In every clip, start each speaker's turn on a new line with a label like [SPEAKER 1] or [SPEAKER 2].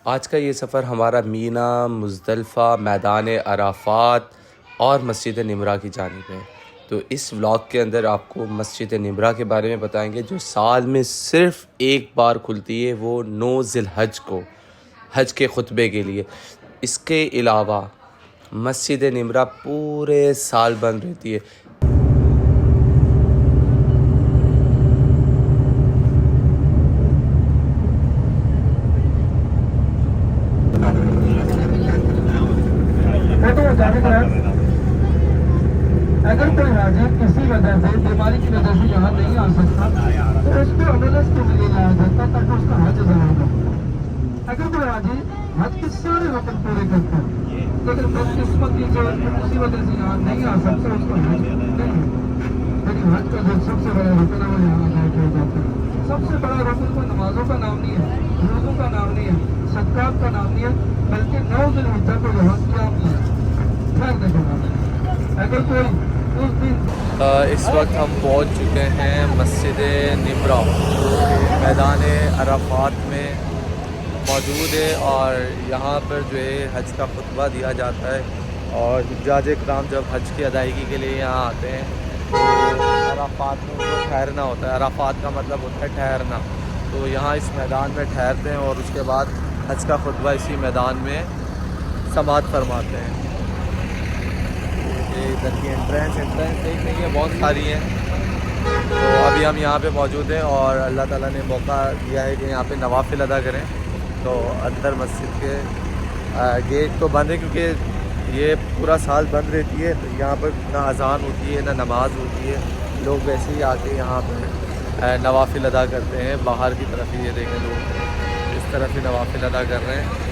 [SPEAKER 1] آج کا یہ سفر ہمارا مینا، مزدلفہ، میدان عرفات اور مسجد نمرہ کی جانب ہے۔ تو اس ولاگ کے اندر آپ کو مسجد نمرہ کے بارے میں بتائیں گے، جو سال میں صرف ایک بار کھلتی ہے، وہ 9 ذی الحج کو، حج کے خطبے کے لیے۔ اس کے علاوہ مسجد نمرہ پورے سال بند رہتی ہے۔
[SPEAKER 2] اگر کوئی حاجی کسی وجہ سے بیماری کی وجہ سے یہاں نہیں آ سکتا تو اس کو ایمبولینس کے لیے لایا جاتا تاکہ اس کا حج ادا ہوگا۔ اگر کوئی حاجی حج کے سارے رکن پورے کرتا ہے لیکن بدقسمتی جو کسی وجہ سے یہاں نہیں آ سکتا اس کو حج نہیں ہے، لیکن حج کا جو سب سے بڑا رکن ہے وہ یہاں ادا کیا جاتا ہے۔ سب سے بڑا رکن کو نمازوں کا نام نہیں ہے، روزوں کا نام نہیں ہے، صدقات کا نام نہیں ہے، بلکہ 9 ذی الحجہ کو یہاں قیام کیا ٹھہرنے کا نام ہے۔ اگر کوئی اس دن
[SPEAKER 1] اس وقت ہم پہنچ چکے ہیں مسجد نمرہ، جو کہ میدان عرفات میں موجود ہے، اور یہاں پر جو ہے حج کا خطبہ دیا جاتا ہے، اور حجاج کرام جب حج کی ادائیگی کے لیے یہاں آتے ہیں تو عرفات میں ان کو ٹھہرنا ہوتا ہے۔ عرفات کا مطلب ہوتا ہے ٹھہرنا، تو یہاں اس میدان میں ٹھہرتے ہیں اور اس کے بعد حج کا خطبہ اسی میدان میں سماعت فرماتے ہیں۔ یہ ادھر کی انٹرنس ایک نہیں ہے، بہت ساری ہیں۔ تو ابھی ہم یہاں پہ موجود ہیں اور اللہ تعالیٰ نے موقع دیا ہے کہ یہاں پہ نوافل ادا کریں۔ تو اندر مسجد کے گیٹ تو بند ہے کیونکہ یہ پورا سال بند رہتی ہے، تو یہاں پر نہ اذان ہوتی ہے نہ نماز ہوتی ہے، لوگ ویسے ہی آ کے یہاں پہ نوافل ادا کرتے ہیں۔ باہر کی طرف ہی یہ دیکھیں، لوگ اس طرف ہی نوافل ادا کر رہے ہیں۔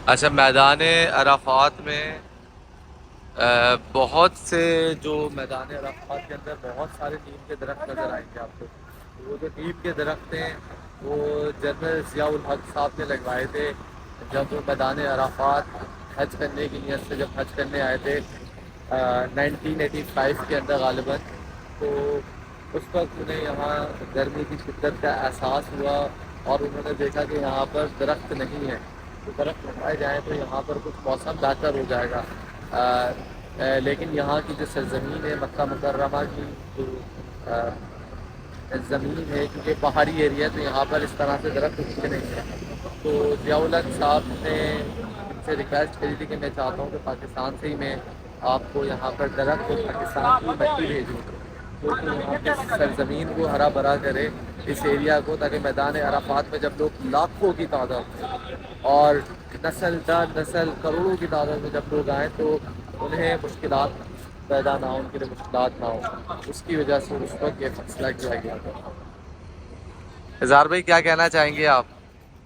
[SPEAKER 1] اچھا، میدان عرفات میں بہت سے جو میدان عرفات کے اندر بہت سارے نیم کے درخت نظر آئیں گے آپ کو۔ وہ جو نیم کے درخت ہیں وہ جنرل ضیاء الحق صاحب نے لگوائے تھے جب وہ میدان عرفات حج کرنے کی نیت سے جب حج کرنے آئے تھے 1985 کے اندر غالباً۔ تو اس وقت انہیں یہاں گرمی کی شدت کا احساس ہوا اور انہوں نے دیکھا کہ یہاں پر درخت نہیں ہے، تو درخت لگائے جائیں تو یہاں پر کچھ موسم بہتر ہو جائے گا۔ لیکن یہاں کی جو سرزمین ہے مکہ مکرمہ کی جو زمین ہے، کیونکہ پہاڑی ایریا تو یہاں پر اس طرح سے درخت اگتے نہیں ہیں۔ تو ضیاء الحق صاحب نے ان سے ریکویسٹ کری تھی کہ میں چاہتا ہوں کہ پاکستان سے ہی میں آپ کو یہاں پر درخت پاکستان کی مٹی بھیجوں، جو کہ یہاں کی سرزمین کو ہرا بھرا کرے اس ایریا کو، تاکہ میدان عرفات میں جب لوگ لاکھوں کی تعداد میں اور نسل در نسل کروڑوں کی تعداد میں جب لوگ آئیں تو انہیں مشکلات پیدا نہ ہو، ان کے لیے مشکلات نہ ہو، اس کی وجہ سے اس وقت یہ فیصلہ کیا گیا تھا۔ اظہار بھائی کیا کہنا چاہیں گے آپ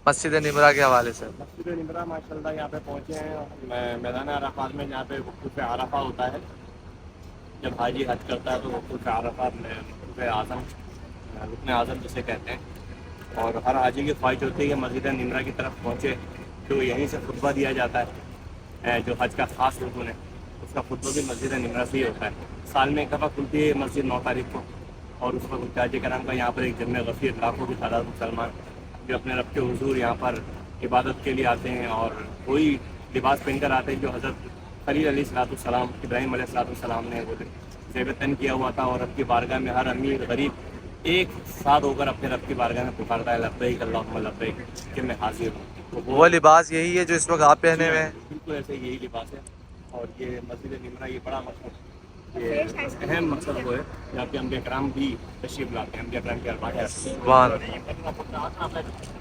[SPEAKER 1] مسجد نمرہ کے حوالے سے؟
[SPEAKER 3] مسجد نمرہ ماشاء اللہ یہاں پہ پہنچے ہیں میدان عرفات میں، جہاں پہ وقوف عرفہ ہوتا ہے۔ جب حاجی حج کرتا ہے تو وقوف عرفات میں وقوف اعظم، رکن اعظم جسے کہتے ہیں، اور ہر حاجی کی خواہش ہوتی ہے کہ مسجد نمرہ کی طرف پہنچے، تو یہیں سے خطبہ دیا جاتا ہے۔ جو حج کا خاص رکن ہے اس کا خطبہ بھی مسجد نمرہ سے ہی ہوتا ہے۔ سال میں ایک دفعہ کھلتی ہے مسجد 9 تاریخ کو، اور اس پر حجاج کرام کا یہاں پر ایک جمع غفیر، لاکھوں کی تعداد مسلمان جو اپنے رب کے حضور یہاں پر عبادت کے لیے آتے ہیں، اور وہی لباس پہن کر آتے ہیں جو حضرت خلیل علیہ الصلوۃ والسلام، ابراہیم علیہ الصلوۃ والسلام نے وہ زیب تن کیا ہوا تھا، اور رب کی بارگاہ میں ہر امیر غریب ایک ساتھ ہو کر اپنے رب کی بارگاہ میں پکارتا ہے لبیک اللہم لبیک کہ میں حاضر ہوں۔
[SPEAKER 1] وہ لباس یہی ہے جو اس وقت آپ پہنے ہوئے ہیں؟
[SPEAKER 3] بالکل ایسے یہی لباس ہے، اور یہ مسجد نمرہ یہ بڑا مقصد، یہ اہم مقصد وہ ہے جہاں پہ انبیاء کرام بھی تشریف لاتے ہیں، انبیاء کرام کے ارواح۔
[SPEAKER 1] سبحان اللہ۔